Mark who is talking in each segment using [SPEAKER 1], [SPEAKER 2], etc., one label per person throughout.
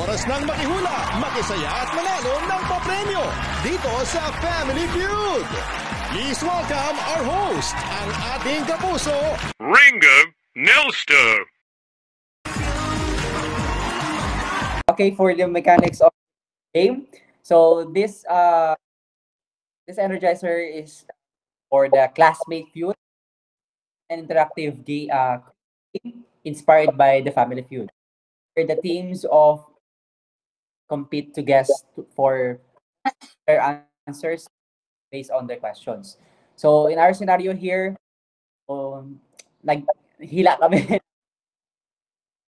[SPEAKER 1] Oras ng makihula, makisaya at manalo ng papremyo dito sa Family Feud. Please welcome our host, ang ating kapuso, Ringo Nelster.
[SPEAKER 2] Okay, for the mechanics of the game, so this Energizer is for the Classmate Feud, an interactive game inspired by the Family Feud, where the teams of compete to guess for their answers based on their questions. So in our scenario here, naghila kami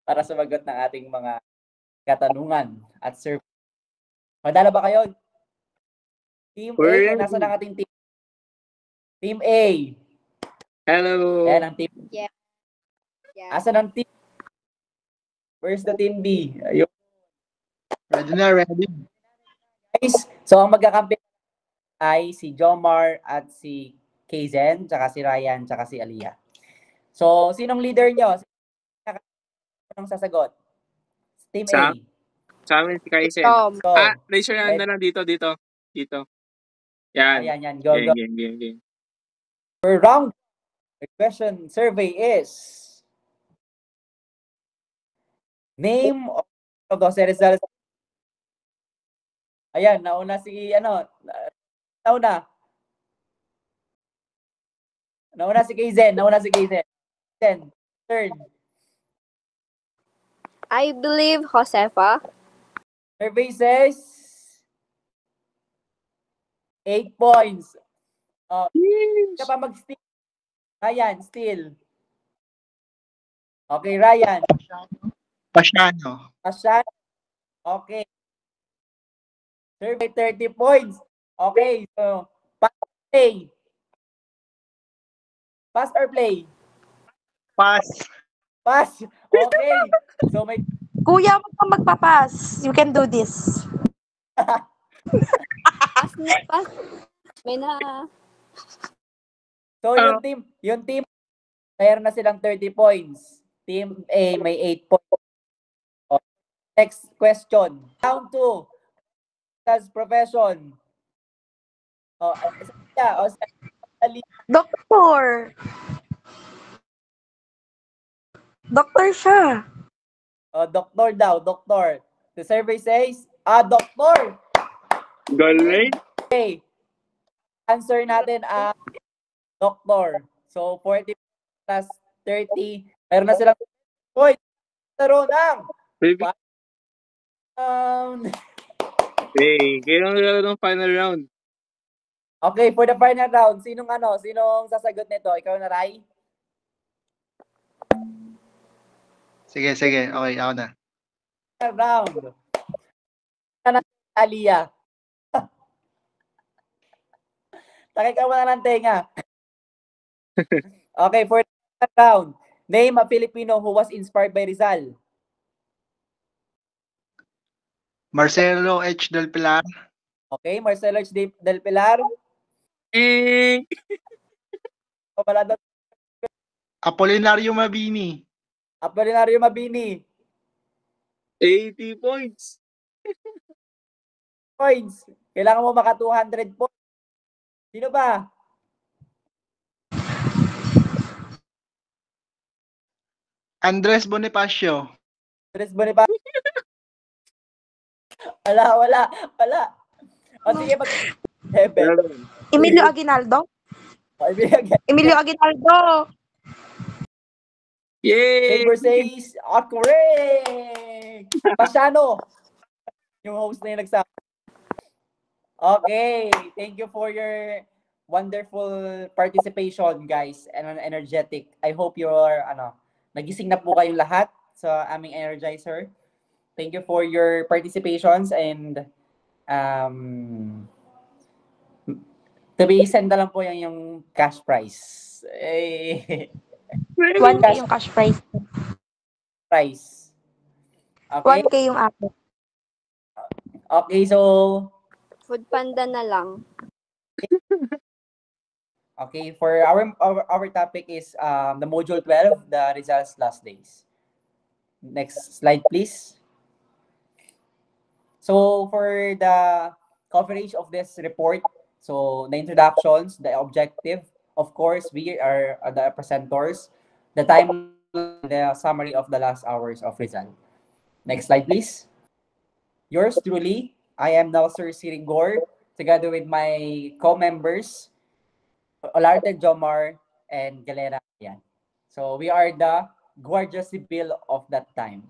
[SPEAKER 2] para sumagot ng ating mga katanungan at survey. Madala ba kayo? Team A, nasa ng ating team? Team A.
[SPEAKER 3] Hello.
[SPEAKER 2] Ayan ang team.
[SPEAKER 4] Yeah.
[SPEAKER 2] Asa ng team? Where's the team B? Ayun.
[SPEAKER 3] Ready na, ready.
[SPEAKER 2] Guys, so ang magkakampi ay si Jomar at si Kayzen, tsaka si Ryan, tsaka si Aliyah. So, sinong leader nyo? Sinong sasagot? Team A.
[SPEAKER 3] Sa amin si Kaysen.
[SPEAKER 2] So,
[SPEAKER 3] Raise your hand na lang dito. Yan.
[SPEAKER 2] Ayan. Go.
[SPEAKER 3] Game.
[SPEAKER 2] For round, the question survey is name of the results. Ayan, nauna si Nauna si Kayzen. Third.
[SPEAKER 4] I believe Josefa.
[SPEAKER 2] Survey says 8 points. Ka pa mag-steal. Ryan, steal. Okay, Ryan.
[SPEAKER 3] Pasiano.
[SPEAKER 2] Okay. Survey 30 points. Okay, so pass or play? Pass. Okay. So may
[SPEAKER 5] Kuya, wag ka magpapas. You can do this.
[SPEAKER 4] Pass. May na.
[SPEAKER 2] So yung team mayroon na silang 30 points. Team A may 8 points. Next question. Round 2. As profession.
[SPEAKER 5] Doktor siya.
[SPEAKER 2] Doktor daw. The survey says, doktor.
[SPEAKER 3] Galing.
[SPEAKER 2] Okay. Answer natin doktor. So, 40 plus 30. Meron na silang points. Taro ng
[SPEAKER 3] Kailangan ng final round.
[SPEAKER 2] Okay, for the final round, sinong sasagot nito? Ikaw na, Rai?
[SPEAKER 3] Sige. Okay, ako na.
[SPEAKER 2] Final round. Aliyah. Takay ka muna ng tenga. Okay, for the final round, name a Filipino who was inspired by Rizal.
[SPEAKER 3] Marcelo H. Del Pilar.
[SPEAKER 2] Okay, Marcelo H. Del Pilar.
[SPEAKER 3] Apolinario Mabini.
[SPEAKER 2] 80
[SPEAKER 3] points.
[SPEAKER 2] Kailangan mo maka 200 points. Sino ba?
[SPEAKER 3] Andres Bonifacio.
[SPEAKER 2] Wala. O sige,
[SPEAKER 5] Emilio Aguinaldo.
[SPEAKER 3] Yay!
[SPEAKER 2] Saber says, correct! Pasiano. Yung host na yung nagsabi. Okay, thank you for your wonderful participation, guys, and energetic. I hope you're, nagising na po kayong lahat sa aming Energizer. Thank you for your participations and send na lang po yung cash prize.
[SPEAKER 5] 1K yung cash prize.
[SPEAKER 2] Okay.
[SPEAKER 5] 1K yung akin.
[SPEAKER 2] Okay, so
[SPEAKER 4] Food Panda na lang.
[SPEAKER 2] okay, for our topic is the module 12, the results last days. Next slide, please. So for the coverage of this report, so the introductions, the objective, of course, we are the presenters, the timeline, and the summary of the last hours of Rizal. Next slide, please. Yours truly, I am Nelson Siringor, together with my co-members, Olarte Jomar and Galera. Yan. So we are the Guardia Civil of that time.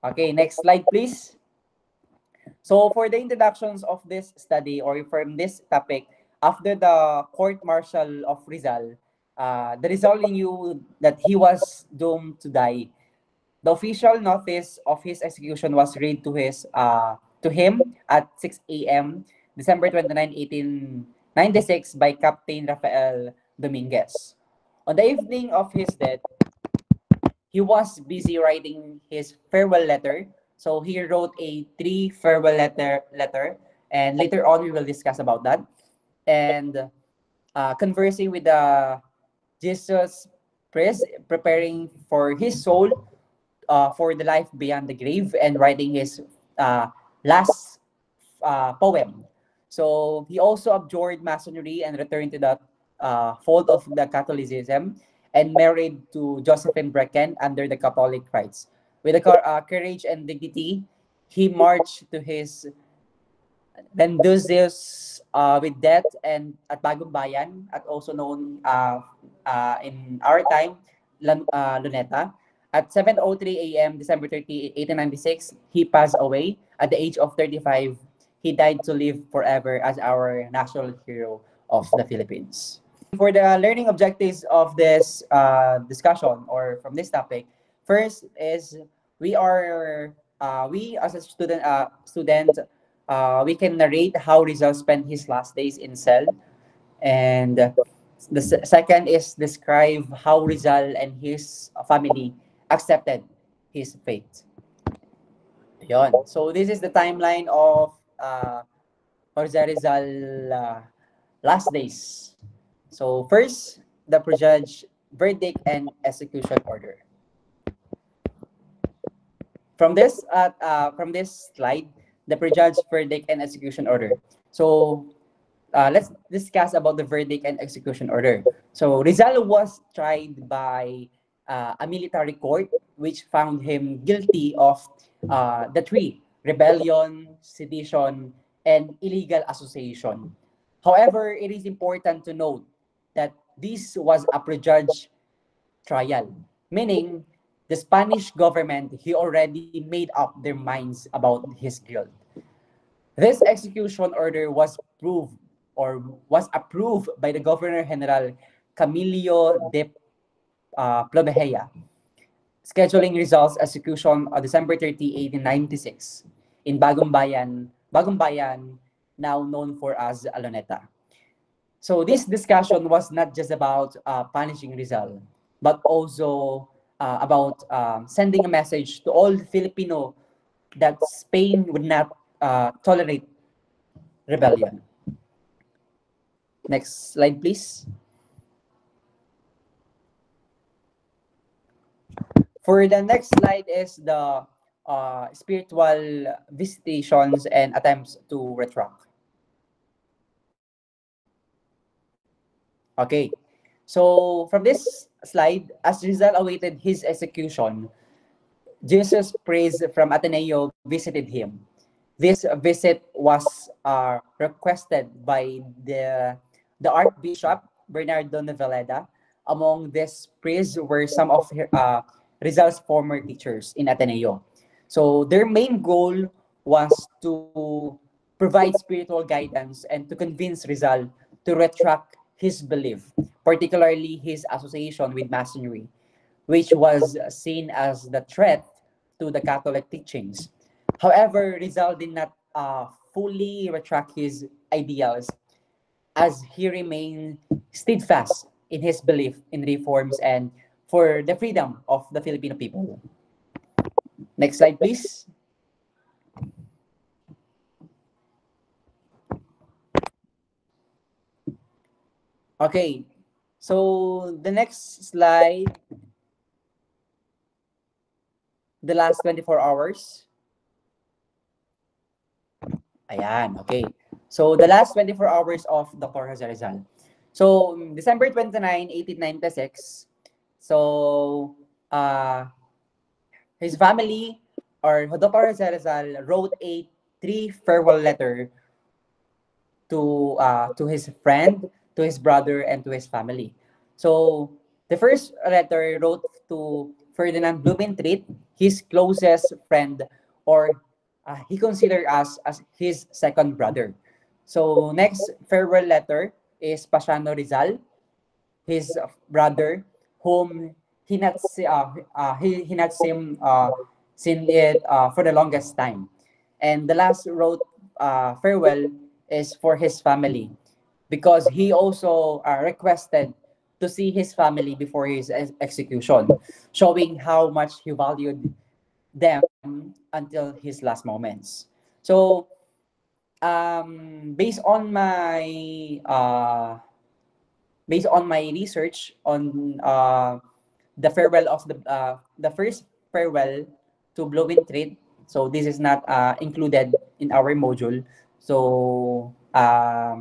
[SPEAKER 2] Okay, next slide, please. So for the introductions of this study or from this topic, after the court martial of Rizal, the Rizal knew that he was doomed to die. The official notice of his execution was read to him at 6 a.m. December 29, 1896 by Captain Rafael Dominguez. On the evening of his death, he was busy writing his farewell letter. So he wrote a three farewell letter, and later on we will discuss about that. And conversing with the Jesus priest, preparing for his soul for the life beyond the grave, and writing his last poem. So he also abjured masonry and returned to the fold of the Catholicism and married to Josephine Brecken under the Catholic rites. With courage and dignity, he marched to his Venduzzius with death and at Bagong Bayan, at also known in our time, Luneta. At 7:03 a.m. December 30, 1896, he passed away at the age of 35. He died to live forever as our national hero of the Philippines. For the learning objectives of this discussion or from this topic, first is we as a student, we can narrate how Rizal spent his last days in cell, and the second is describe how Rizal and his family accepted his fate. Yon. So this is the timeline of Jose Rizal last days. So first, the prejudge verdict and execution order. From this slide, the prejudge verdict and execution order. So let's discuss about the verdict and execution order. So Rizal was tried by a military court which found him guilty of the three: rebellion, sedition, and illegal association. However, it is important to note that this was a prejudged trial, meaning the Spanish government he already made up their minds about his guilt. This execution order was approved by the Governor General Camilo de Plomejea, scheduling results execution on December 30, 1896 in Bagong Bayan, now known for as Aloneta. So this discussion was not just about punishing Rizal, but also about sending a message to all Filipino that Spain would not tolerate rebellion. Next slide, please. For the next slide is the spiritual visitations and attempts to retract. Okay, so from this slide, as Rizal awaited his execution, Jesus Priest from Ateneo visited him. This visit was requested by the Archbishop Bernardo Noveleda. Among these priests were some of Rizal's former teachers in Ateneo. So their main goal was to provide spiritual guidance and to convince Rizal to retract his belief, particularly his association with Masonry, which was seen as the threat to the Catholic teachings. However, Rizal did not fully retract his ideals, as he remained steadfast in his belief in reforms and for the freedom of the Filipino people. Next slide, please. Okay, so the next slide the last 24 hours? Ayan, okay. So, the last 24 hours of Dr. Jose Rizal. So, December 29, 1896, so, his family or Dr. Jose Rizal wrote a three farewell letter to his friend, to his brother, and to his family. So, the first letter wrote to Ferdinand Blumentritt, his closest friend, or he considered us as his second brother. So, next farewell letter is Pasiano Rizal, his brother, whom he not seen it for the longest time. And the last wrote farewell is for his family, because he also requested to see his family before his execution, showing how much he valued them until his last moments. So, based on my research on the farewell of the first farewell to Blumentritt. So this is not included in our module. So I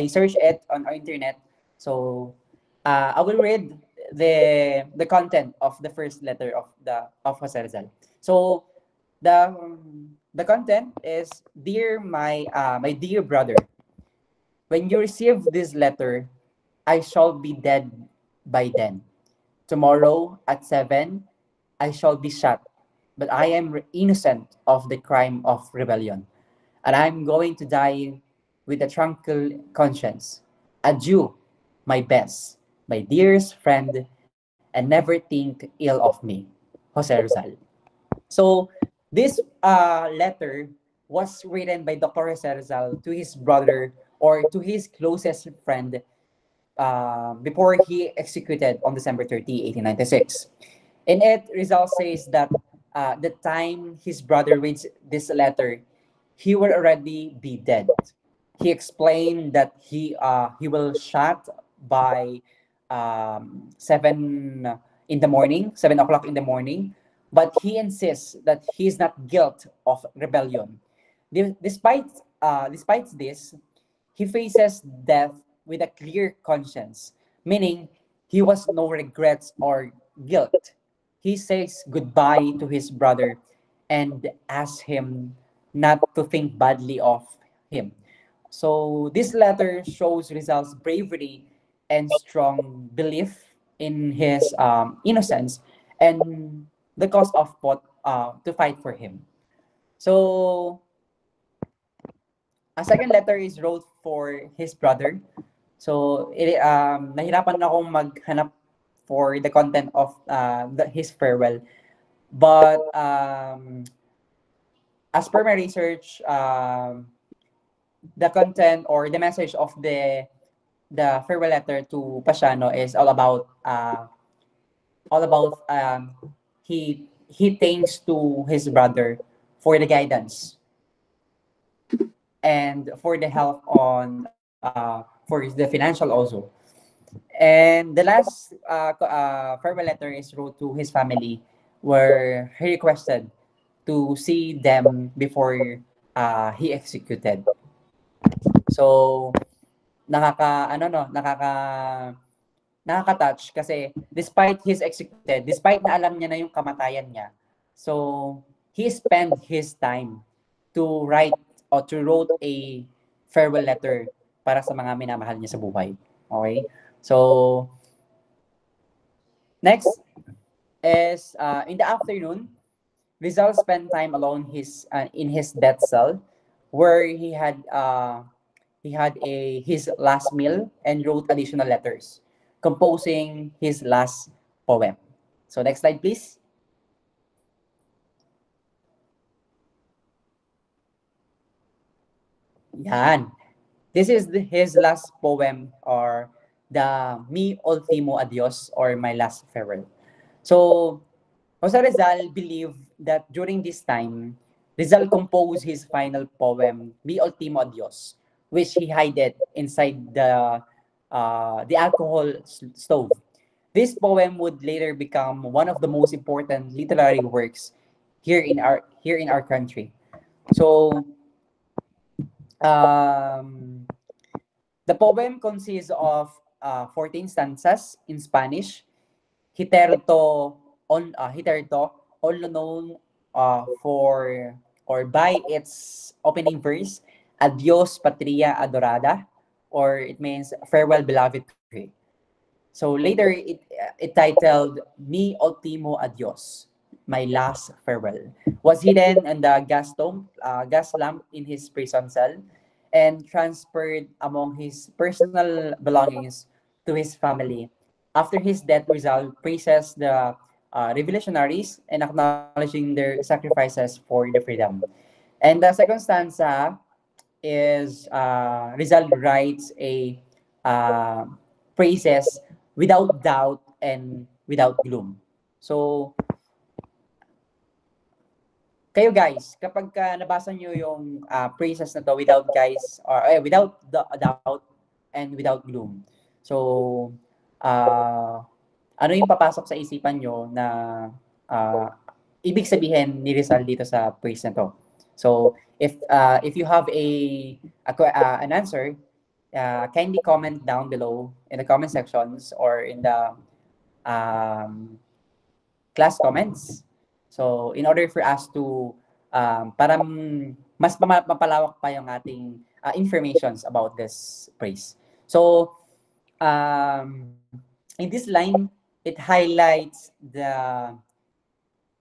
[SPEAKER 2] search it on our internet. So I will read the content of the first letter of Jose Rizal. So the content is, dear my dear brother, when you receive this letter, I shall be dead by then. Tomorrow at 7, I shall be shot, but I am innocent of the crime of rebellion, and I am going to die with a tranquil conscience. Adieu, my best, my dearest friend, and never think ill of me, Jose Rizal. So this letter was written by Dr. Jose Rizal to his brother or to his closest friend before he executed on December 30, 1896. In it, Rizal says that the time his brother reads this letter, he will already be dead. He explained that he will shot by 7 o'clock in the morning, but he insists that he is not guilt of rebellion. Despite this, he faces death with a clear conscience, meaning he was no regrets or guilt. He says goodbye to his brother and asks him not to think badly of him. So this letter shows Rizal's bravery and strong belief in his innocence and the cause of to fight for him. So a second letter is wrote for his brother. So nahirapan akong maghanap for the content of his farewell. But as per my research, the content or the message of the farewell letter to Pasiano is all about he thanks to his brother for the guidance and for the help for the financial also. And the last farewell letter is wrote to his family, where he requested to see them before he executed. So nakaka-touch kasi despite he's executed, despite na alam niya na yung kamatayan niya, so he spent his time to write or to wrote a farewell letter para sa mga minamahal niya sa buhay. Okay? So next is in the afternoon, Rizal spent time alone in his death cell, where he had his last meal and wrote additional letters, composing his last poem. So next slide, please. Yan. This is his last poem, or the Mi Ultimo Adios, or My Last Farewell. So Jose Rizal believed that during this time, Rizal composed his final poem, Mi Ultimo Adios, which he hid inside the alcohol stove. This poem would later become one of the most important literary works here in our country. So um, the poem consists of 14 stanzas in Spanish. Hiterto, also known for or by its opening verse, Adios Patria Adorada, or it means farewell beloved country. So later it titled Mi Ultimo Adios, my last farewell, was hidden in the gas lamp in his prison cell and transferred among his personal belongings to his family. After his death, Rizal praises the revolutionaries and acknowledging their sacrifices for the freedom. And the second stanza is Rizal writes a uh, praises without doubt and without gloom. So, kayo guys, kapag nabasa nyo yung praises na to without without doubt and without gloom. So, ano yung papasok sa isipan nyo na uh, ibig sabihin ni Rizal dito sa praise na to? So, if you have an answer, kindly comment down below in the comment sections or in the um, class comments. So, in order for us to para mas mapalawak pa yung ating informations about this praise. So, in this line, it highlights the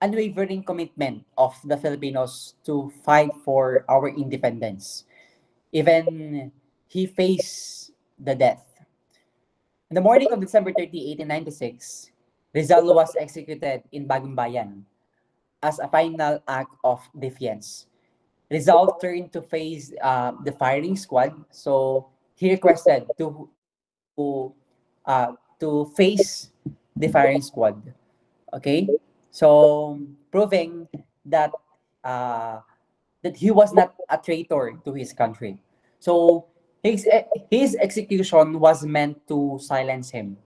[SPEAKER 2] unwavering commitment of the Filipinos to fight for our independence. Even he faced the death. In the morning of December 30, 1896, Rizal was executed in Bagong Bayan as a final act of defiance. Rizal turned to face the firing squad, so he requested to face the firing squad. Okay, so proving that uh, that he was not a traitor to his country. So his execution was meant to silence him,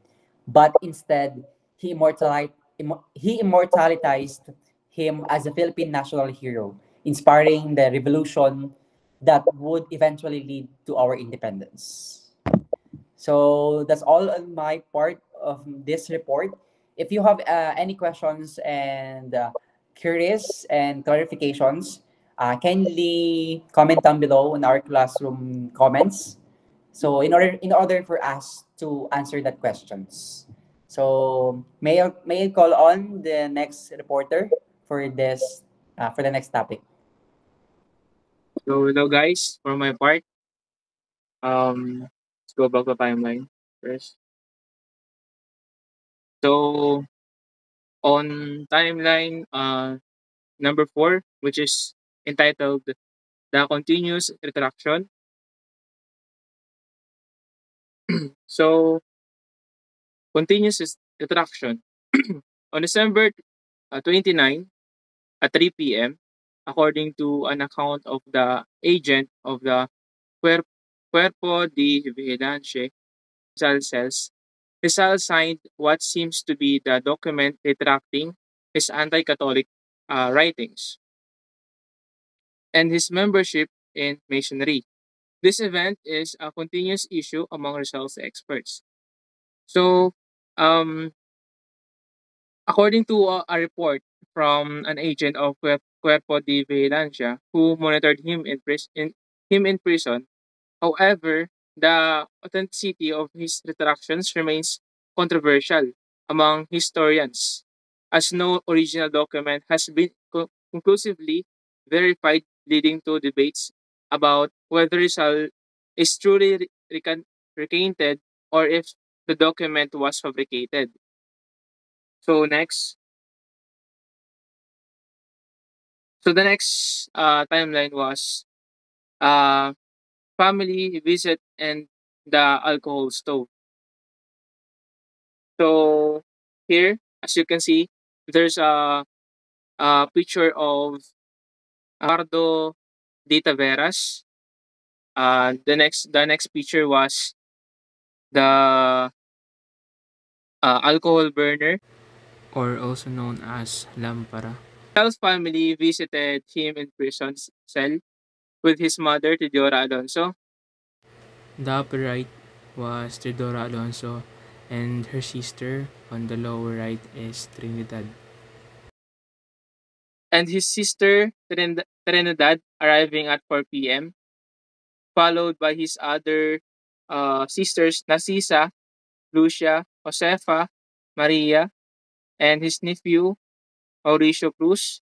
[SPEAKER 2] but instead he immortalized him as a Philippine national hero, inspiring the revolution that would eventually lead to our independence. So that's all on my part of this report. If you have any questions and queries and clarifications, kindly comment down below in our classroom comments. So in order for us to answer that questions. So may I call on the next reporter for this for the next topic.
[SPEAKER 6] So hello guys, for my part, let's go back to timeline first. So on timeline number 4, which is entitled The Continuous Retraction. So continuous retraction. On December 29 at 3 p.m., according to an account of the agent of the Cuerpo de Vigilancia, Rizal says, Rizal signed what seems to be the document retracting his anti-Catholic writings and his membership in Masonry. This event is a continuous issue among Rizal's experts. So, um, according to a report from an agent of Cuerpo de Vigilancia who monitored him in prison, however, the authenticity of his retractions remains controversial among historians, as no original document has been conclusively verified, leading to debates about whether Rizal is truly recanted or if the document was fabricated. So next, so the next timeline was uh, family visit and the alcohol stove. So here, as you can see, there's a picture of Eduardo de Taveras. The next picture was the alcohol burner.
[SPEAKER 7] or also known as Lampara.
[SPEAKER 6] Rizal's family visited him in prison cell with his mother, Teodora Alonso.
[SPEAKER 7] The upper right was Teodora Alonso, and her sister on the lower right is Trinidad.
[SPEAKER 6] And his sister, Trinidad, arriving at 4 p.m., followed by his other sisters, Narcisa, Lucia, Josefa, Maria, and his nephew, Mauricio Cruz,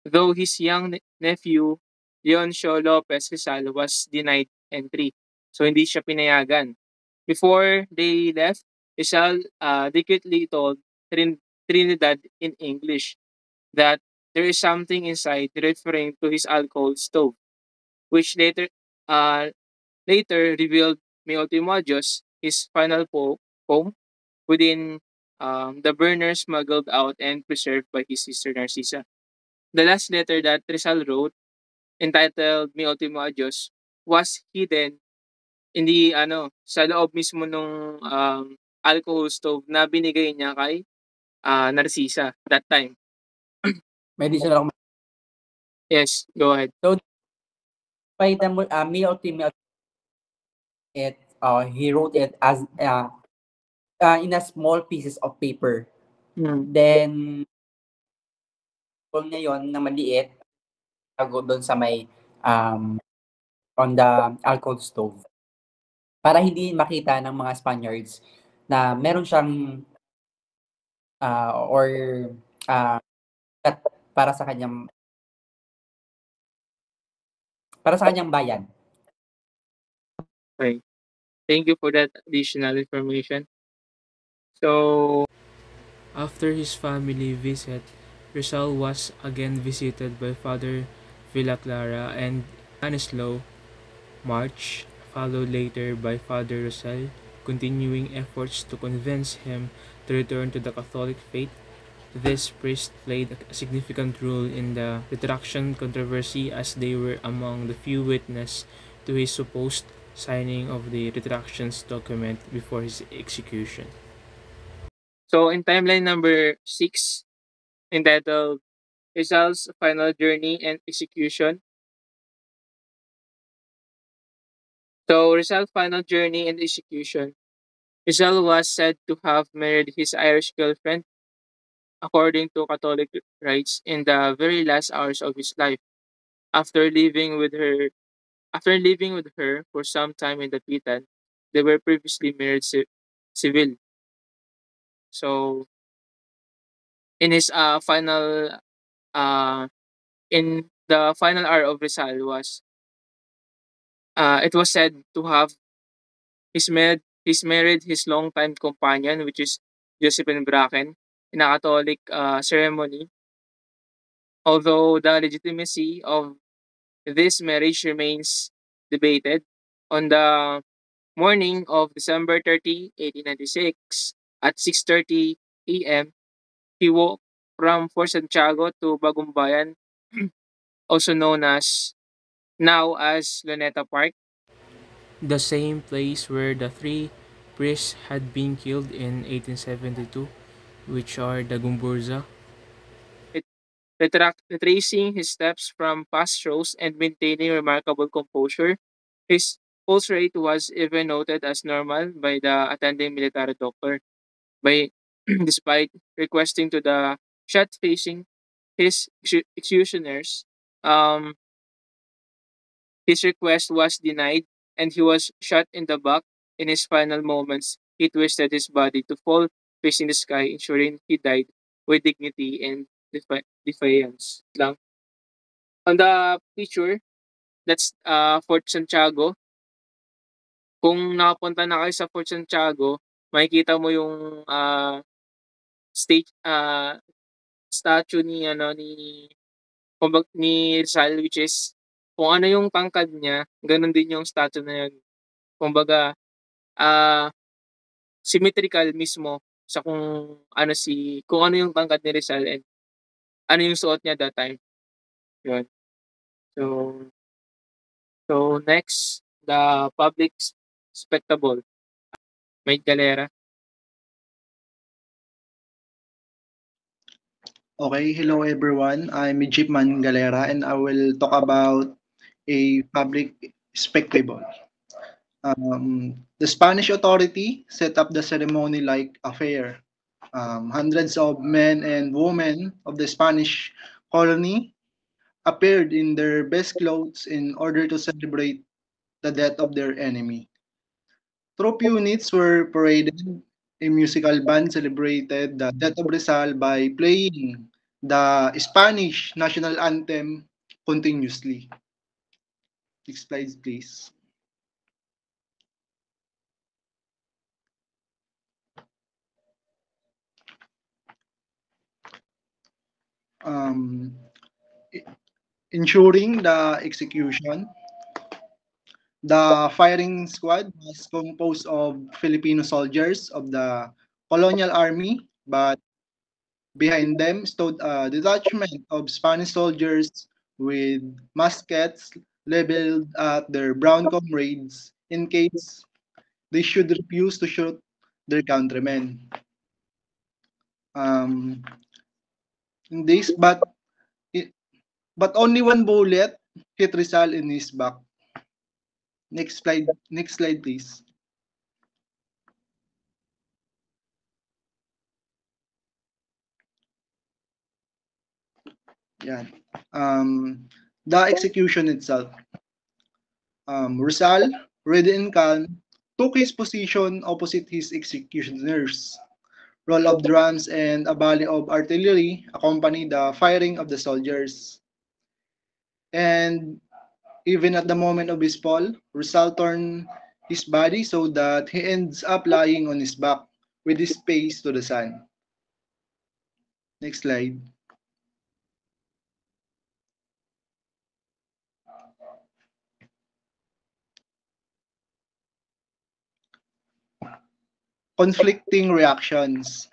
[SPEAKER 6] though his young nephew, Leoncio Lopez Rizal, was denied entry. So hindi siya pinayagan. Before they left, Rizal secretly told Trinidad in English that there is something inside, referring to his alcohol stove, which uh, later revealed Mi Ultimo Adios, his final poem, within the burner smuggled out and preserved by his sister Narcisa. The last letter that Rizal wrote, entitled Mi Ultimo Adios, was hidden in the sa loob mismo nung alcohol stove na binigay niya kay Narcisa that time.
[SPEAKER 2] May additional ako.
[SPEAKER 6] Yes, go ahead.
[SPEAKER 2] By the Mi Ultimo, he wrote it as in a small pieces of paper. Then niya yon na maliit, tago doon sa may on the alcohol stove. Para hindi makita ng mga Spaniards na meron siyang para sa kanyang bayan.
[SPEAKER 6] Okay. Thank you for that additional information. So,
[SPEAKER 7] after his family visit, Rizal was again visited by Father Villaclara and Stanislaw March, followed later by Father Rizal, continuing efforts to convince him to return to the Catholic faith. This priest played a significant role in the retraction controversy, as they were among the few witnesses to his supposed signing of the retractions document before his execution.
[SPEAKER 6] So in timeline number 6, entitled Rizal's Final Journey and Execution. So Rizal's final journey and execution. Rizal was said to have married his Irish girlfriend, according to Catholic rites, in the very last hours of his life. After living with her for some time in the Pitan, they were previously married civil. So in his final in the final hour of Rizal was it was said to have he's married his longtime companion, which is Josephine Bracken, in a Catholic ceremony. Although the legitimacy of this marriage remains debated, on the morning of December 30, 1896, at 6:30 a.m., he walked from Fort Santiago to Bagumbayan, also known as now as Luneta Park.
[SPEAKER 7] The same place where the three priests had been killed in 1872, which are the Gumburza,
[SPEAKER 6] Retracing his steps from past shows and maintaining remarkable composure. His pulse rate was even noted as normal by the attending military doctor, despite requesting to the shot facing his executioners. His request was denied, and he was shot in the back. In his final moments, he twisted his body to fall facing the sky, ensuring he died with dignity and defiance. Lang. On the picture, that's Fort Santiago. Kung nakapunta na kayo sa Fort Santiago, makikita mo yung statue ni Rizal, which is kung ano yung tangkad niya, ganun din yung statue na yun. Kumbaga, symmetrical mismo sa kung ano yung tangkad ni Rizal and ano yung suot niya that time. Yun. So next, the public spectacle. May galera.
[SPEAKER 3] Okay, hello everyone. I'm Jeepman Galera and I will talk about a public spectacle. The Spanish authority set up the ceremony like a fair. Hundreds of men and women of the Spanish colony appeared in their best clothes in order to celebrate the death of their enemy. Troop units were paraded. A musical band celebrated the death of Rizal by playing the Spanish national anthem continuously. Next slide, please. Um, Ensuring the execution, the firing squad was composed of Filipino soldiers of the colonial army, but behind them stood a detachment of Spanish soldiers with muskets leveled at their brown comrades in case they should refuse to shoot their countrymen. Um, in this, but only one bullet hit Rizal in his back. Next slide, please. Yeah. The execution itself. Rizal, ready and calm, took his position opposite his executioners. Roll of drums and a volley of artillery accompanied the firing of the soldiers. And even at the moment of his fall, Rizal turned his body so that he ends up lying on his back with his face to the sun. Next slide. Conflicting reactions.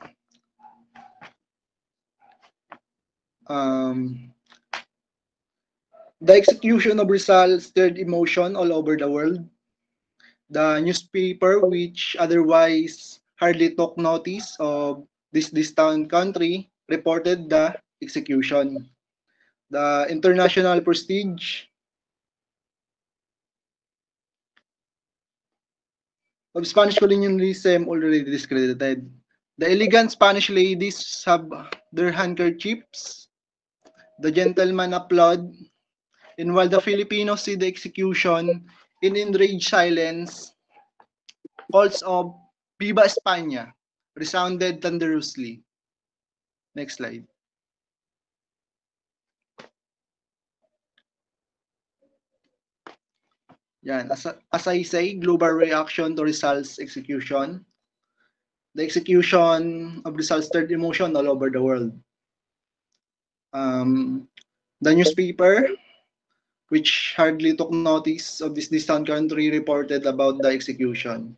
[SPEAKER 3] The execution of Rizal stirred emotion all over the world. The newspaper, which otherwise hardly took notice of this distant country, reported the execution. The international prestige of Spanish colonialism already discredited. The elegant Spanish ladies have their handkerchiefs. The gentlemen applaud. And while the Filipinos see the execution in enraged silence, calls of Viva España resounded thunderously. Next slide. Yan. As I say, global reaction to Rizal's execution. The execution of Rizal stirred emotion all over the world. The newspaper, which hardly took notice of this distant country, reported about the execution.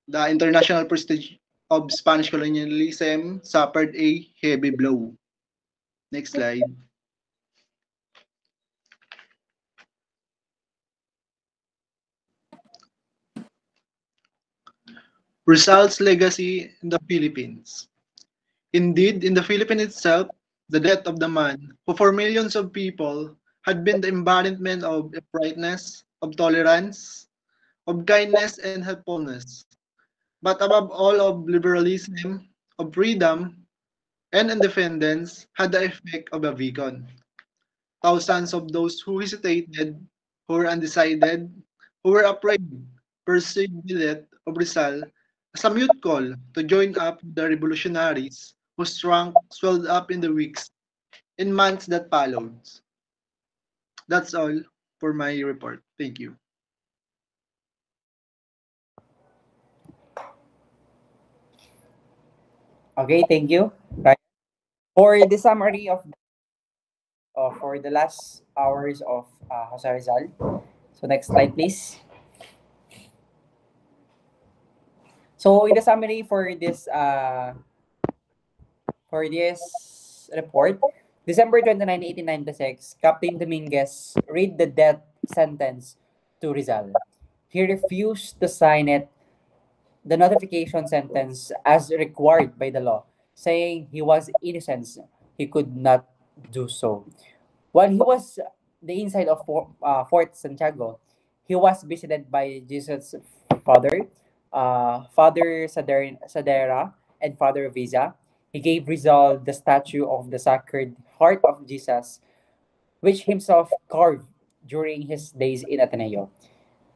[SPEAKER 3] The international prestige of Spanish colonialism suffered a heavy blow. Next slide. Rizal's legacy in the Philippines. Indeed, in the Philippines itself, the death of the man who for millions of people had been the embodiment of uprightness, of tolerance, of kindness and helpfulness, but above all of liberalism, of freedom, and independence had the effect of a beacon. Thousands of those who hesitated, who were undecided, who were afraid, perceived the death of Rizal as a mute call to join up with the revolutionaries whose rank swelled up in the weeks and months that followed. That's all for my report. Thank you.
[SPEAKER 2] Okay, thank you. Right. For the summary of for the last hours of Jose Rizal. So next slide, please. So in the summary for this report, December 29, 1896, Captain Dominguez read the death sentence to Rizal. He refused to sign the notification sentence as required by the law, saying he was innocent he could not do so. While he was the inside of Fort Santiago, he was visited by Jesus' father, Father Sadera, and Father Visa. He gave Rizal the statue of the Sacred Heart of Jesus, which himself carved during his days in Ateneo.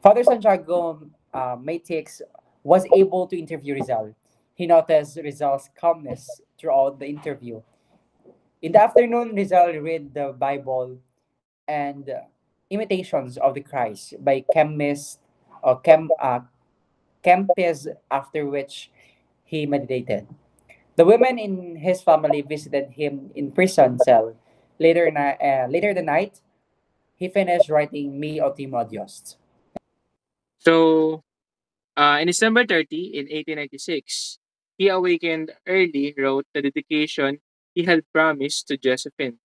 [SPEAKER 2] Father Santiago Matix was able to interview Rizal. He noticed Rizal's calmness throughout the interview. In the afternoon, Rizal read the Bible and Imitations of the Christ by Kempis, after which he meditated. The women in his family visited him in prison cell. Later the night, he finished writing Mi Otimo Dios.
[SPEAKER 6] So, in December 30, in 1896, he awakened early, wrote the dedication he had promised to Josephine.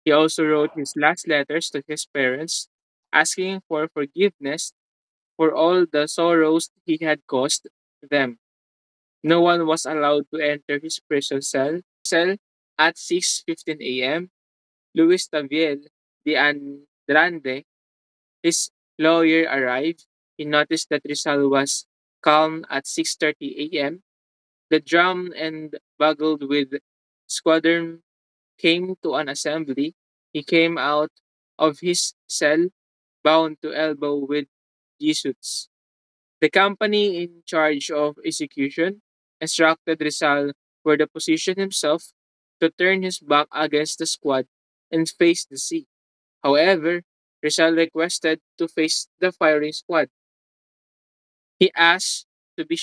[SPEAKER 6] He also wrote his last letters to his parents, asking for forgiveness for all the sorrows he had caused them. No one was allowed to enter his prison cell at 6:15 a.m. Luis Taviel de Andrade, his lawyer, arrived. He noticed that Rizal was calm at 6:30 a.m. The drum and bugled with squadron came to an assembly. He came out of his cell bound to elbow with Jesus. The company in charge of execution instructed Rizal where to position himself to turn his back against the squad and face the sea. However, Rizal requested to face the firing squad. He asked to be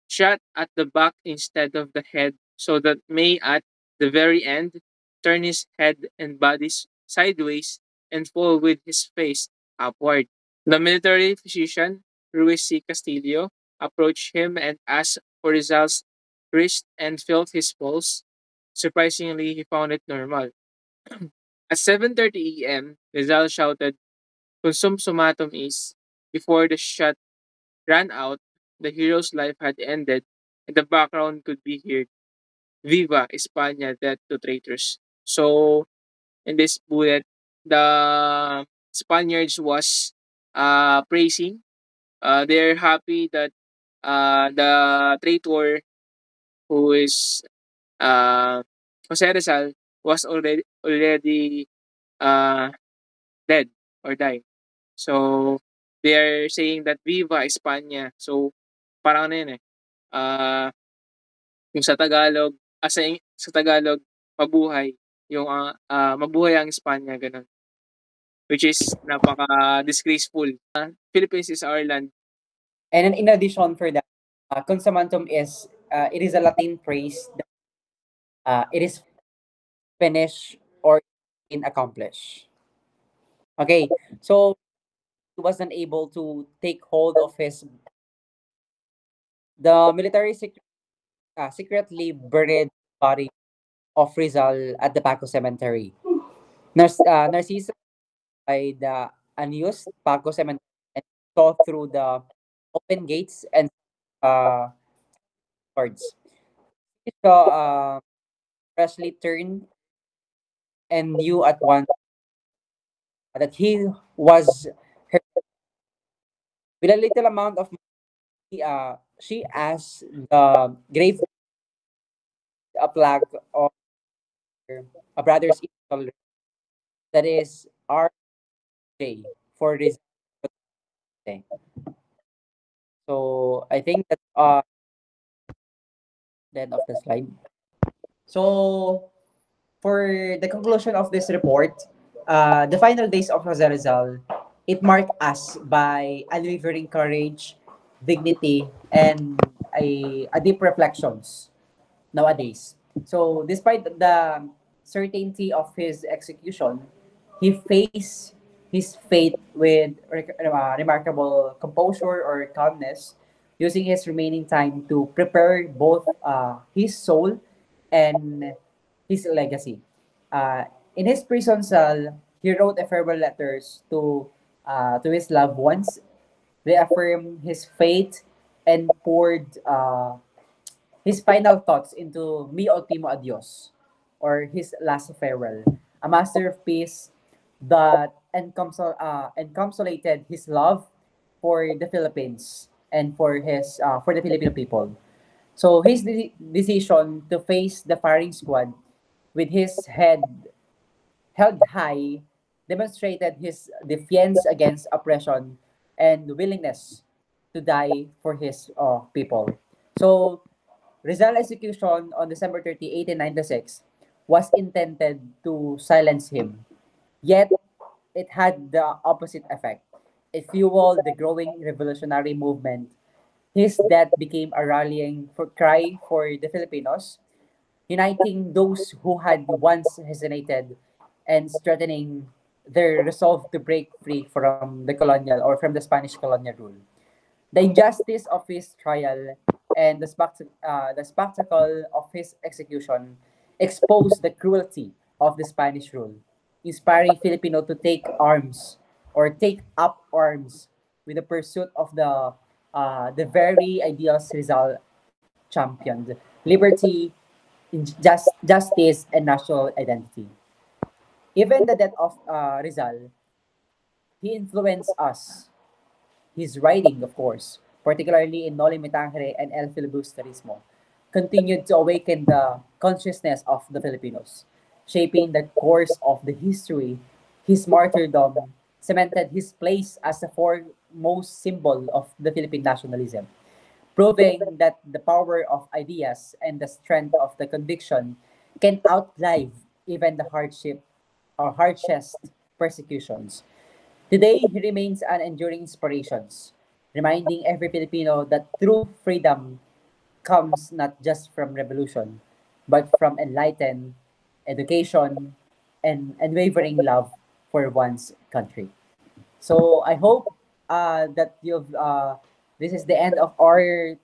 [SPEAKER 6] shot at the back instead of the head so that May at the very end turn his head and body sideways and fall with his face upward. The military physician, Ruiz C. Castillo, approached him and asked for Rizal's wrist and felt his pulse. Surprisingly, he found it normal. At 7:30 a.m., Rizal shouted, "Consum sumatum is." Before the shot ran out, the hero's life had ended, and the background could be heard, "Viva España, death to traitors." So, in this bullet, the Spaniards was praising. They're happy that the traitor, who is uh, Jose Rizal, was already uh, dead or died. So, they are saying that Viva España. So, parang ano yun eh. Yung sa Tagalog, sa Tagalog, mabuhay. Yung mabuhay ang Espanya, ganun. Which is napaka-disgraceful. Philippines is our land.
[SPEAKER 2] And then in addition for that, consumentum is it is a Latin phrase that it is finish or in accomplish. Okay, so he wasn't able to take hold of his. The military secretly buried the body of Rizal at the Paco Cemetery. Narciso by the unused Paco Cemetery and saw through the open gates and doors. He saw Presley turn and knew at once that he was her. With a little amount of money, she asked the grave a plaque of a brother's initial that is RJ for this thing. So I think that's the end of the slide. So for the conclusion of this report, the final days of Jose Rizal, it marked us by unwavering courage, dignity, and a deep reflections nowadays. So despite the certainty of his execution, he faced his fate with remarkable composure or calmness, using his remaining time to prepare both his soul and his legacy. In his prison cell, he wrote a farewell letters to his loved ones, reaffirmed his faith, and poured his final thoughts into Mi Ultimo Adios, or his last farewell, a masterpiece that encapsulated his love for the Philippines and for the Filipino people. So his decision to face the firing squad with his head held high demonstrated his defiance against oppression and willingness to die for his people. So Rizal execution on December 30, 1896 was intended to silence him. Yet, it had the opposite effect. It fueled the growing revolutionary movement. His death became a rallying cry for the Filipinos, uniting those who had once hesitated and strengthening their resolve to break free from the colonial or from the Spanish colonial rule. The injustice of his trial and the spectacle of his execution exposed the cruelty of the Spanish rule, inspiring Filipino to take arms or take up arms with the pursuit of the very ideals Rizal championed: liberty, justice, and national identity. Even the death of Rizal, he influenced us. His writing, of course, particularly in Noli Me Tangere and El Filibusterismo, continued to awaken the consciousness of the Filipinos, shaping the course of the history. His martyrdom cemented his place as the foremost symbol of the Philippine nationalism, proving that the power of ideas and the strength of the conviction can outlive even the hardship or harshest persecutions. Today, he remains an enduring inspiration, reminding every Filipino that true freedom comes not just from revolution, but from enlightened education and unwavering love for one's country. So I hope that this is the end of our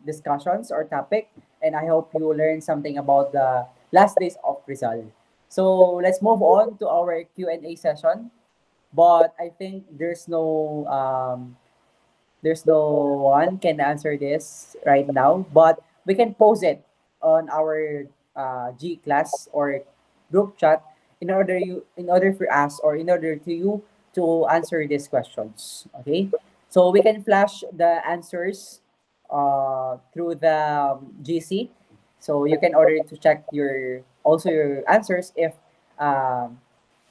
[SPEAKER 2] discussions or topic, and I hope you learned something about the last days of Rizal. So let's move on to our Q&A session. But I think there's no one can answer this right now. But we can post it on our G class or group chat in order for us or in order to you to answer these questions. Okay, so we can flash the answers through the GC, so you can order to check your answers if um,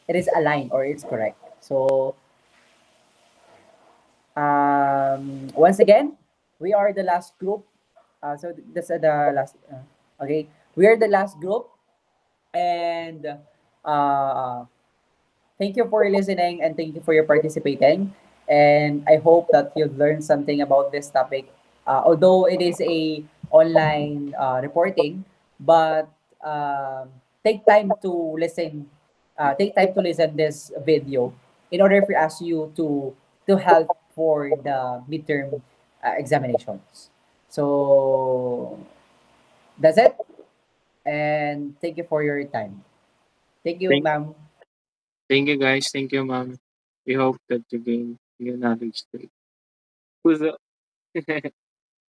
[SPEAKER 2] it is aligned or it's correct. So once again, we are the last group. So that's the last. Okay, we are the last group, and uh, thank you for listening and thank you for your participating. And I hope that you've learned something about this topic. Although it is a online reporting, but take time to listen. Take time to listen this video in order for us to help for the midterm examinations. So that's it. And thank you for your time. Thank you,
[SPEAKER 6] Thank,
[SPEAKER 2] ma'am.
[SPEAKER 6] thank you, guys. Thank you, ma'am. We hope that you gain new knowledge today. Who's the